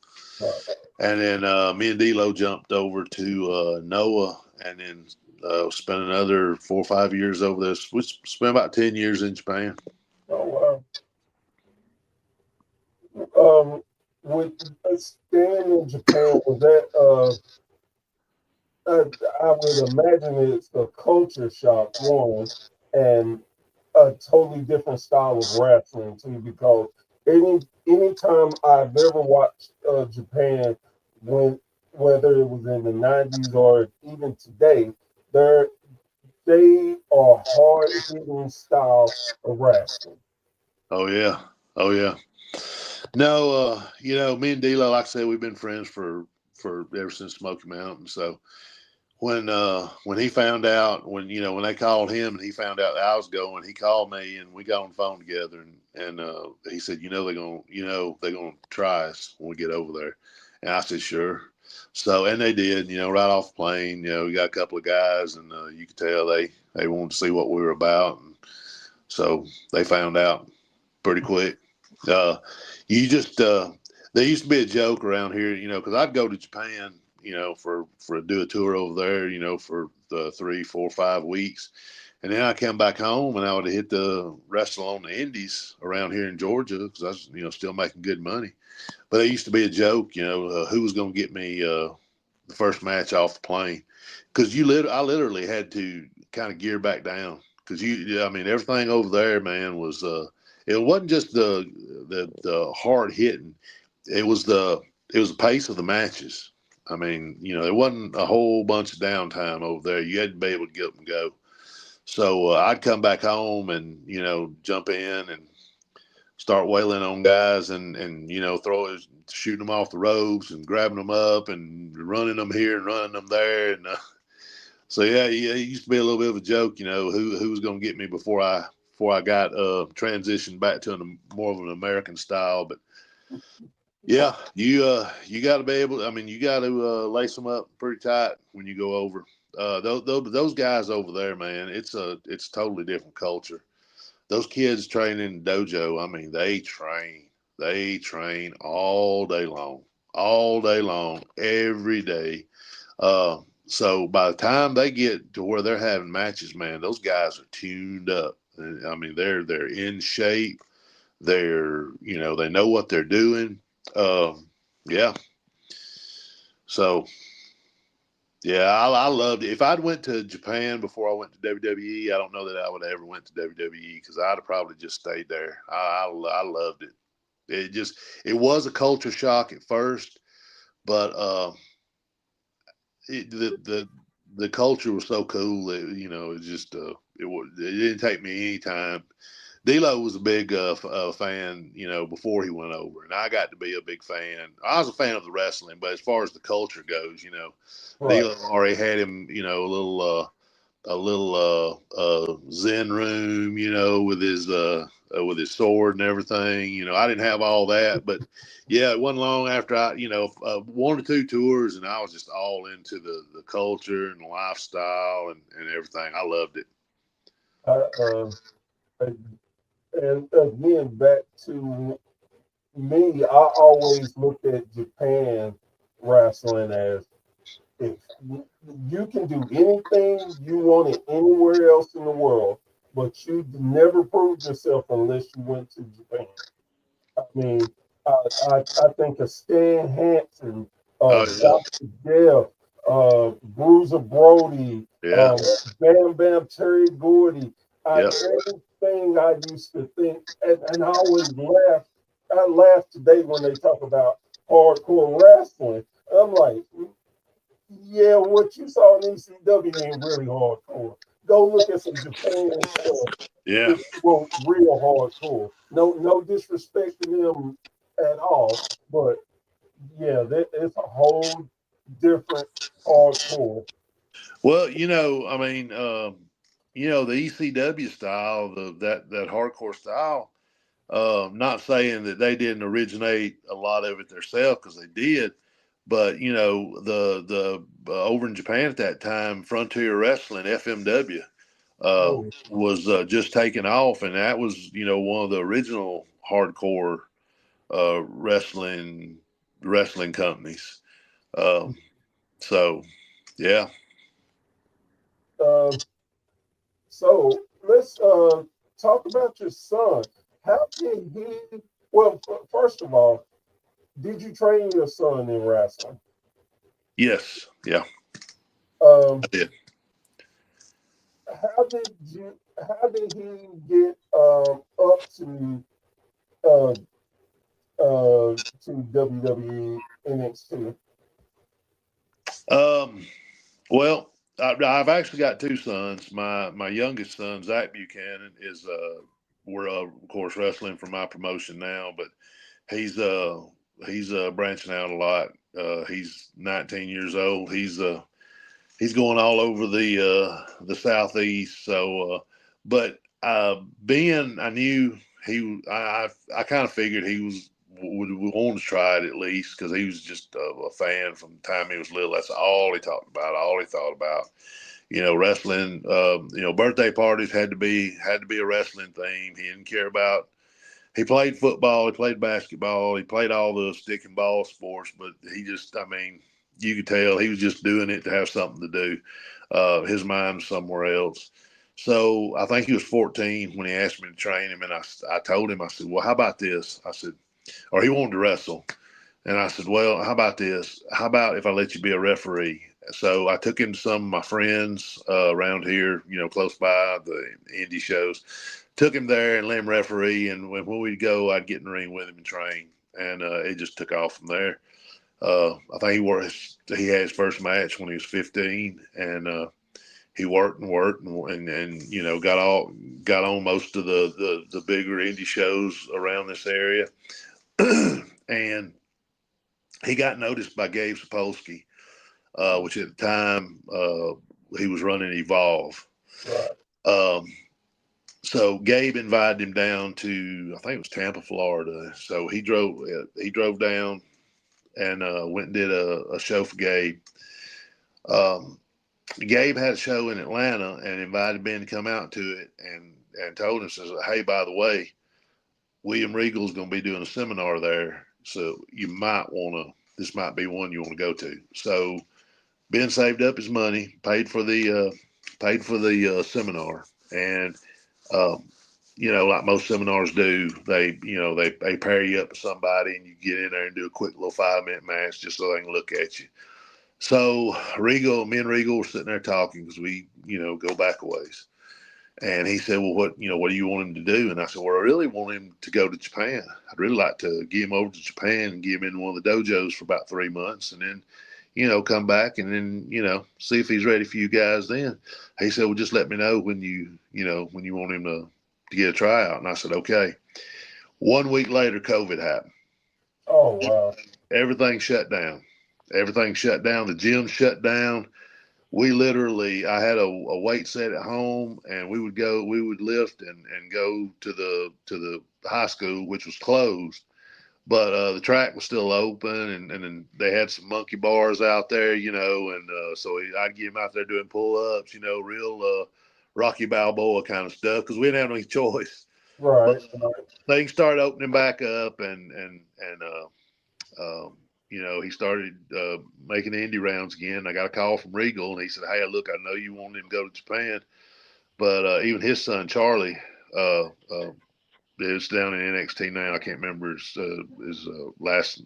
and then me and D'Lo jumped over to Noah, and then spent another 4 or 5 years over there. We spent about 10 years in Japan. Oh wow. With staying in Japan, was that I would imagine it's a culture shock, one, and a totally different style of wrestling too. Because anytime I've ever watched Japan, when whether it was in the '90s or even today, they they are hard hitting style of wrestling. Oh yeah, oh yeah. No, me and D'Lo, like I said, we've been friends for ever since Smoky Mountain. So when he found out, when they called him and he found out that I was going, he called me and we got on the phone together, and he said, they're gonna try us when we get over there, and I said sure. So and they did, right off the plane. We got a couple of guys, and you could tell they wanted to see what we were about, and so they found out pretty quick. Uh, you just there used to be a joke around here, because I'd go to Japan, for do a tour over there, for the 3, 4, 5 weeks, and then I come back home and I would hit the wrestle on the indies around here in Georgia because I was, still making good money. But it used to be a joke, who was going to get me the first match off the plane, because I literally had to kind of gear back down because everything over there, man, was it wasn't just the hard hitting, it was the pace of the matches. There wasn't a whole bunch of downtime over there. You had to be able to get up and go. So I'd come back home and jump in and start wailing on guys and shooting them off the ropes and grabbing them up and running them here and running them there, and so yeah, it used to be a little bit of a joke, who was going to get me before I got transitioned back to more of an American style. But yeah, you got to be able. You got to lace them up pretty tight when you go over. Those guys over there, man, it's a totally different culture. Those kids train in the dojo. They train all day long, every day. So by the time they get to where they're having matches, man, those guys are tuned up. They're in shape. They know what they're doing. Yeah. So yeah, I loved it. If I'd went to Japan before I went to WWE, I don't know that I would have ever went to WWE because I'd have probably just stayed there. I loved it. It was a culture shock at first, but the culture was so cool that it didn't take me any time. D'Lo was a big fan, before he went over, and I got to be a big fan. I was a fan of the wrestling, but as far as the culture goes, Right. D'Lo already had him, a little Zen room, with his sword and everything. I didn't have all that, but yeah, it wasn't long after I, 1 or 2 tours, and I was just all into the culture and the lifestyle and everything. I loved it. Uh, and again, back to me, I always looked at Japan wrestling as if you can do anything you wanted anywhere else in the world, but you never proved yourself unless you went to Japan. I mean, I think of Stan Hansen, Oh Dr. Death, Bruiser Brody, yeah, Bam Bam Terry Gordy. yeah, Everything I used to think, and I always laugh. I laugh today when they talk about hardcore wrestling. I'm like, yeah, what you saw in ECW ain't really hardcore. Go look at some Japan stuff. yeah. It's well, real hardcore. No disrespect to them at all, but yeah, it's a whole different hardcore. Well, the ECW style, that hardcore style. Not saying that they didn't originate a lot of it themselves, because they did, but the over in Japan at that time, Frontier Wrestling (FMW) was just taking off, and that was one of the original hardcore wrestling companies. So yeah. Um, so let's talk about your son. How did he? Well, first of all, did you train your son in wrestling? Yes. Yeah. Um, I did. how did you? How did he get up uh, to WWE NXT? Well, I've actually got two sons. My youngest son, Zach Buchanan, is we're of course wrestling for my promotion now, but he's branching out a lot. He's 19 years old. He's going all over the southeast. So, but being I knew I kind of figured he would want to try it at least, because he was just a fan from the time he was little. That's all he talked about, all he thought about. Wrestling. Birthday parties had to be a wrestling theme. He didn't care about. He played football, he played basketball, he played all the stick and ball sports, but I mean, you could tell he was just doing it to have something to do. His mind's somewhere else. So I think he was 14 when he asked me to train him, and I told him, I said, well, how about this? I said, or he wanted to wrestle. And I said, well, how about this? How about if I let you be a referee? So I took him to some of my friends around here, close by the indie shows. Took him there and let him referee. And when we'd go, I'd get in the ring with him and train. And it just took off from there. I think he had his first match when he was 15, and he worked and worked and got on most of the bigger indie shows around this area. And he got noticed by Gabe Sapolsky, which at the time he was running Evolve. Right. So Gabe invited him down to, I think it was Tampa, Florida. So he drove down and went and did a show for Gabe. Gabe had a show in Atlanta and invited Ben to come out to it, and told him, says, hey, by the way, William Regal's going to be doing a seminar there, so this might be one you want to go to. So Ben saved up his money, paid for the seminar, and like most seminars do, they pair you up with somebody, and you get in there and do a quick little 5-minute match just so they can look at you. So me and Regal were sitting there talking, because we go back a ways. And he said, well, what do you want him to do? And I said, well, I really want him to go to Japan. I'd really like to get him over to Japan and get him in one of the dojos for about 3 months, and then, come back and then, see if he's ready for you guys then. He said, well, just let me know when you want him to get a tryout. And I said, okay. 1 week later, COVID happened. Oh, wow. Everything shut down. The gym shut down. I had a weight set at home, and we would lift and go to the high school, which was closed, but the track was still open, and then they had some monkey bars out there, and so I'd get him out there doing pull-ups, real Rocky Balboa kind of stuff, because we didn't have any choice. Right. But things started opening back up, and he started making the indie rounds again. I got a call from Regal, and he said, hey, look, I know you want him to go to Japan, but even his son, Charlie, is down in NXT now. I can't remember his last.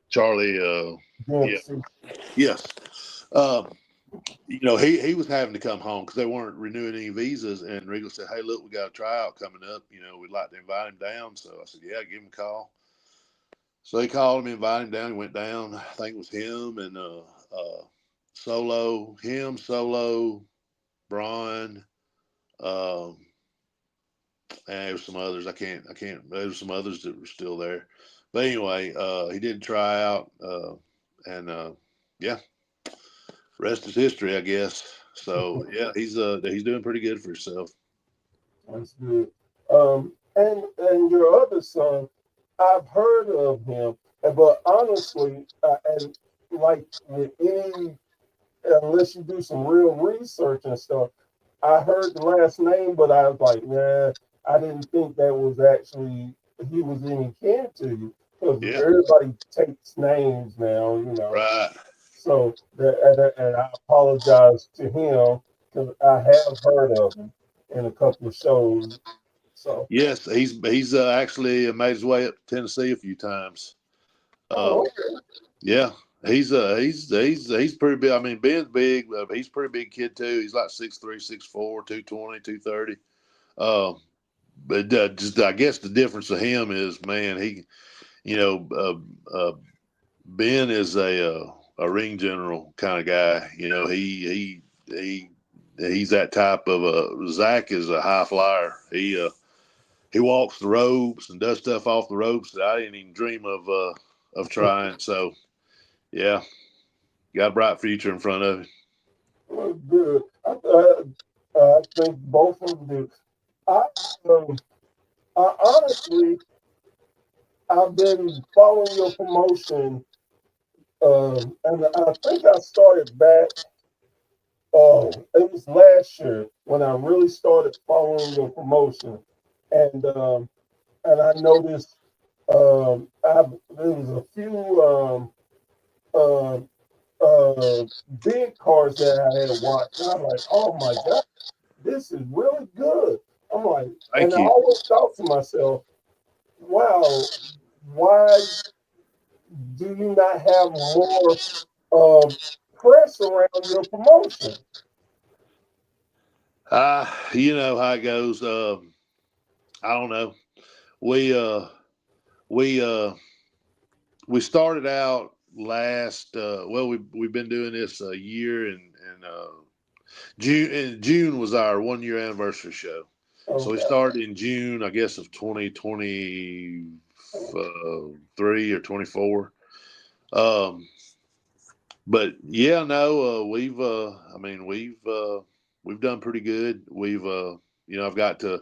Charlie. Yes. He was having to come home because they weren't renewing any visas, and Regal said, hey, look, we got a tryout coming up. We'd like to invite him down. So I said, yeah, give him a call. So they called him, invited him down. He went down. I think it was him and Solo, Brian, and there was some others. I can't. There was some others that were still there. But anyway, he did try out, and yeah, rest is history, I guess. So yeah, he's doing pretty good for himself. That's good. And your other son, I've heard of him, but honestly, and like with any, unless you do some real research and stuff, I heard the last name, but I was like, nah, I didn't think that was actually he was any kin to you because Yeah, everybody takes names now, you know. right. So and I apologize to him because I have heard of him in a couple of shows. So, Yes, he's actually made his way up to Tennessee a few times. Uh, oh, okay. yeah, he's pretty big. I mean, Ben's big. He's a pretty big kid too. He's like 6'3", 6'4", 220, 230. Uh, but just I guess the difference of him is, man, he, you know, Ben is a ring general kind of guy. You know, he's that type of Zach is a high flyer. He walks the ropes and does stuff off the ropes that I didn't even dream of trying. So yeah, got a bright future in front of him. Well, good. I think both of them do. I, um, I honestly, I've been following your promotion, and I think I started back. Oh, it was last year when I really started following your promotion, and I noticed there was a few uh, big cars that I had watched, and I'm like, oh my god, this is really good. I'm like, and Thank I you. always thought to myself, wow, why do you not have more uh, press around your promotion? You know how it goes. I don't know. We uh we uh we started out last. Well, we've been doing this a year, and June. And June was our 1 year anniversary show. So we Okay. started in June, I guess, of 2023 or 24. Um, but yeah, no, I mean, we've done pretty good. You know, I've got to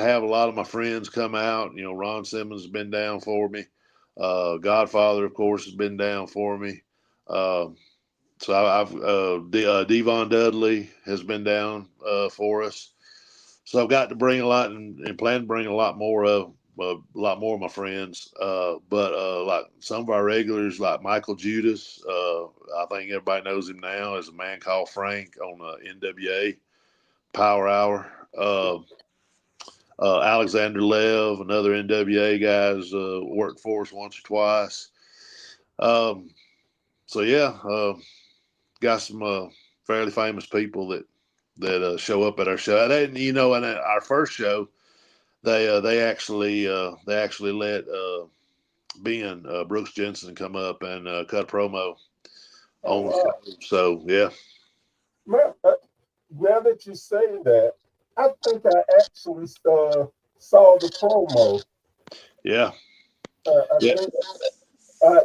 have a lot of my friends come out. You know, Ron Simmons has been down for me. Godfather, of course, has been down for me. Um, so Devon Dudley has been down for us. So I've got to bring a lot and plan to bring a lot more of my friends. But like some of our regulars, like Michael Judas, I think everybody knows him now as a man called Frank on NWA Power Hour. Alexander Lev, another NWA guy, has worked for us once or twice. Um, so yeah, got some fairly famous people that show up at our show. And you know, in our first show, they actually let Ben Brooks Jensen come up and cut a promo Oh on the wow. show. So yeah, Man, now that you say that, I think I actually saw the promo. yeah, I yeah, think I,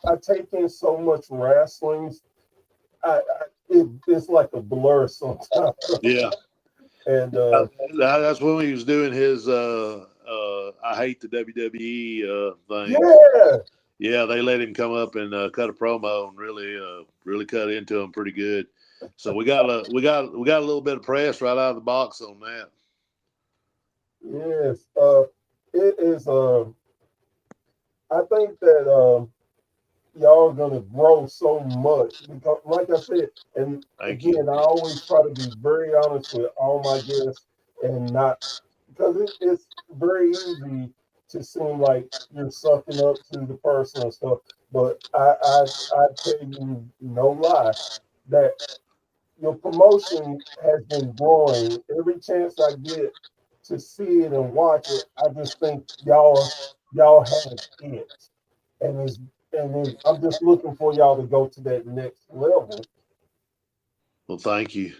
I take in so much wrestling. It's like a blur sometimes. yeah. And That's when he was doing his I hate the WWE thing. yeah, Yeah, they let him come up and cut a promo and really cut into him pretty good. So we got a little bit of press right out of the box on that. yes. It is. I think that y'all are gonna grow so much because, like I said, and Thank you. again, I always try to be very honest with all my guests and not because it's very easy to seem like you're sucking up to the person and stuff. But I tell you no lie that your promotion has been growing. Every chance I get to see it and watch it, I just think y'all have it, and I'm just looking for y'all to go to that next level. Well, thank you.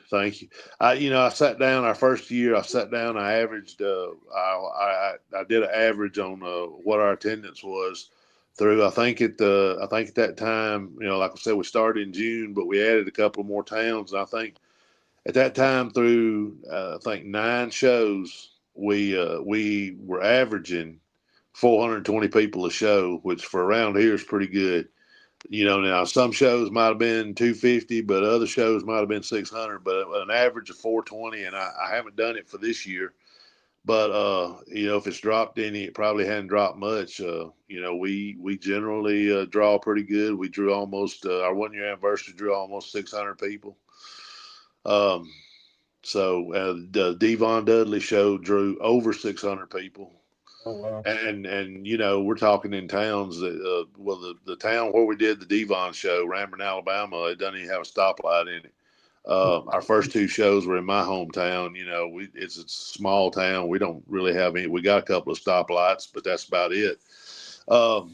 I sat down our first year. I sat down. I averaged. I did an average on what our attendance was through. I think at that time, like I said, we started in June, but we added a couple more towns. And I think at that time through I think 9 shows, we were averaging 420 people a show, which for around here is pretty good. Now some shows might have been 250, but other shows might have been 600, but an average of 420. And I haven't done it for this year, but if it's dropped any, it probably hadn't dropped much. We generally draw pretty good. We drew almost our 1 year anniversary drew almost 600 people. So the Devon Dudley show drew over 600 people. Oh, wow. And we're talking in towns that the town where we did the Devon show, Ranburne, Alabama, it doesn't even have a stoplight in it. Our first 2 shows were in my hometown. It's a small town. We don't really have any. We got a couple of stoplights, but that's about it. So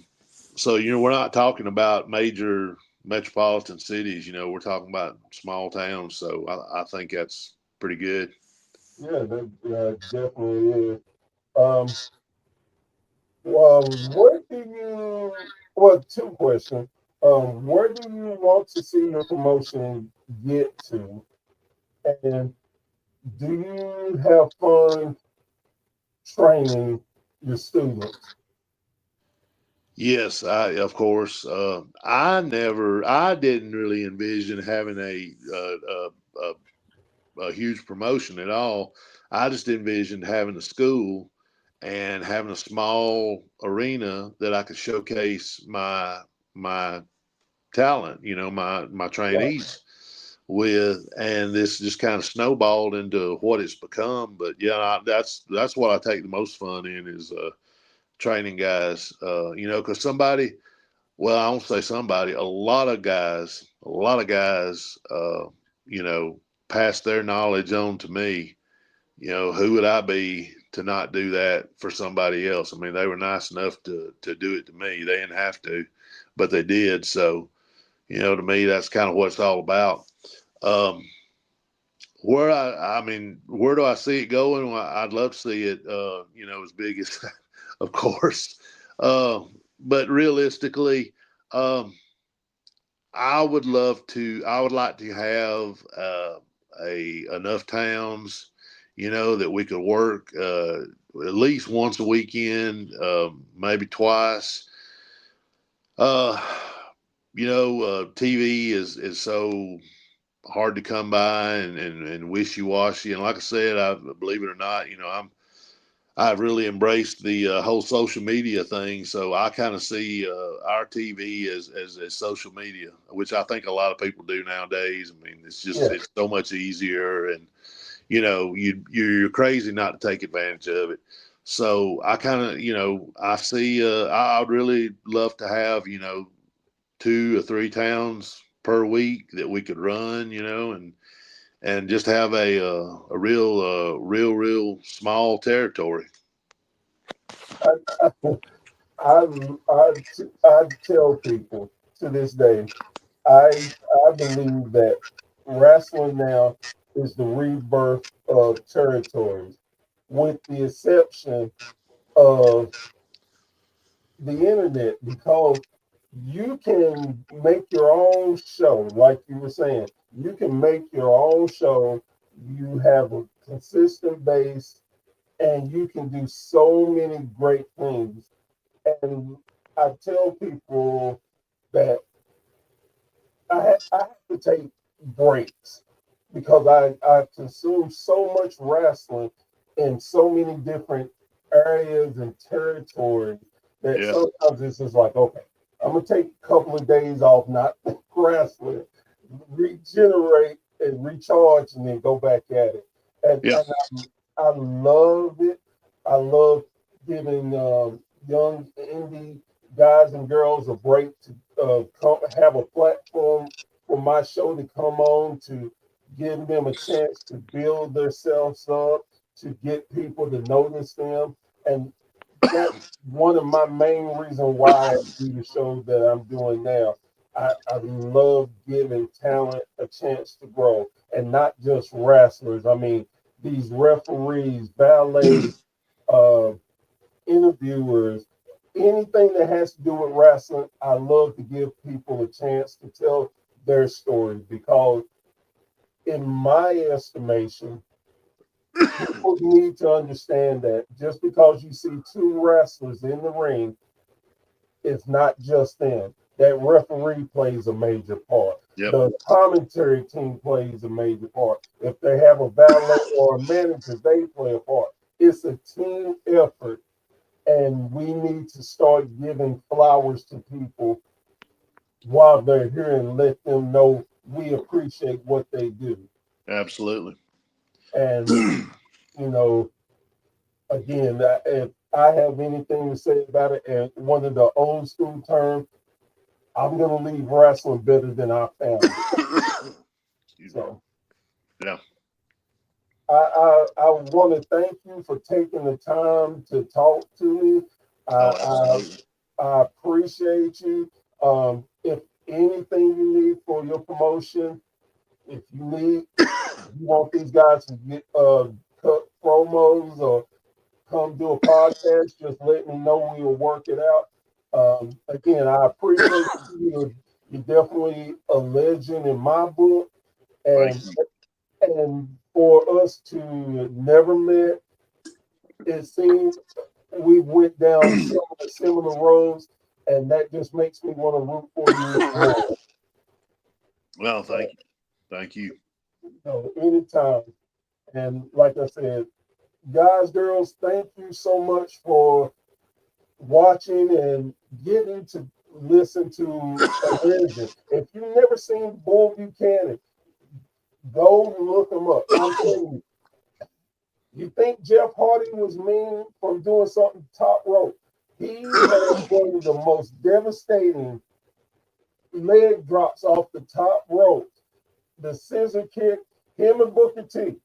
we're not talking about major metropolitan cities. We're talking about small towns. So I think that's pretty good. Yeah, that definitely is. Um, where do you? Well, 2 questions. Where do you want to see your promotion get to, and do you have fun training your students? Yes, of course. I didn't really envision having a huge promotion at all. I just envisioned having a school and having a small arena that I could showcase my talent, my Right. trainees with, and this just kind of snowballed into what it's become. But yeah, that's what I take the most fun in is training guys. Because well, I won't say somebody, a lot of guys, pass their knowledge on to me. Who would I be to not do that for somebody else? I mean, they were nice enough to do it to me. They didn't have to, but they did. So, to me, that's kind of what it's all about. Um, where do I see it going? Well, I'd love to see it, as big as, of course. But realistically, um, I would like to have enough towns, that we could work at least once a weekend, maybe twice. Uh, TV is so hard to come by and wishy washy. And like I said, I believe it or not, I've really embraced the whole social media thing. So I kind of see our TV as social media, which I think a lot of people do nowadays. I mean, Yeah. it's so much easier, and you're crazy not to take advantage of it. So I kind of, I see, I would really love to have, 2 or 3 towns per week that we could run, and just have a real small territory. I, I tell people to this day, I believe that wrestling now is the rebirth of territories, with the exception of the internet, because you can make your own show, like you were saying. You can make your own show. You have a consistent base, and you can do so many great things. And I tell people that I have to take breaks because I consume so much wrestling in so many different areas and territories that Yeah. sometimes it's just like, okay, I'm gonna take a couple of days off, not wrestling, regenerate and recharge, and then go back at it. Yeah. I love it. I love giving young indie guys and girls a break to have a platform for my show to come on, to give them a chance to build themselves up, to get people to notice them. And that's one of my main reasons why I do the show that I'm doing now. I love giving talent a chance to grow, and not just wrestlers. I mean, these referees, ballet, uh, interviewers, anything that has to do with wrestling. I love to give people a chance to tell their stories, because in my estimation, people need to understand that just because you see two wrestlers in the ring, it's not just them. That referee plays a major part. Yep. The commentary team plays a major part. If they have a valet or a manager, they play a part. It's a team effort, and we need to start giving flowers to people while they're here and let them know we appreciate what they do. Absolutely. And, you know, again, if I have anything to say about it, and one of the old school terms, I'm going to leave wrestling better than I found it. So, yeah. I want to thank you for taking the time to talk to me. I appreciate you. If anything you need for your promotion, if you want these guys to get cut promos or come do a podcast, just let me know. We'll work it out. Again, I appreciate you. You're definitely a legend in my book, and for us to never met, it seems we went down similar roads, and that just makes me want to root for you more. Well, thank you. Thank you. So anytime. And like I said, guys, girls, thank you so much for watching and getting to listen to a legend. If you've never seen Bull Buchanan, go look him up. I'm telling you. You think Jeff Hardy was mean from doing something top rope? He had one of the most devastating leg drops off the top rope. The scissor kick, him and Booker T.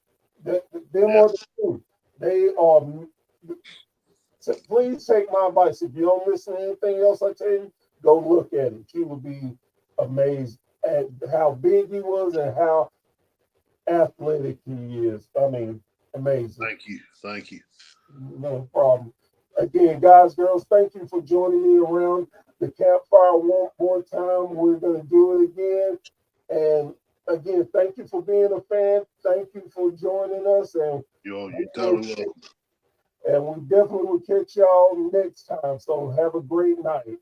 Them are the two. They are. So please take my advice. If you don't listen to anything else I tell you, go look at it. You will be amazed at how big he was and how athletic he is. I mean, amazing. Thank you. Thank you. No problem. Again, guys, girls, thank you for joining me around the campfire one more time. We're going to do it again. And again, thank you for being a fan. Thank you for joining us. And You're totally welcome. And we definitely will catch y'all next time. So have a great night.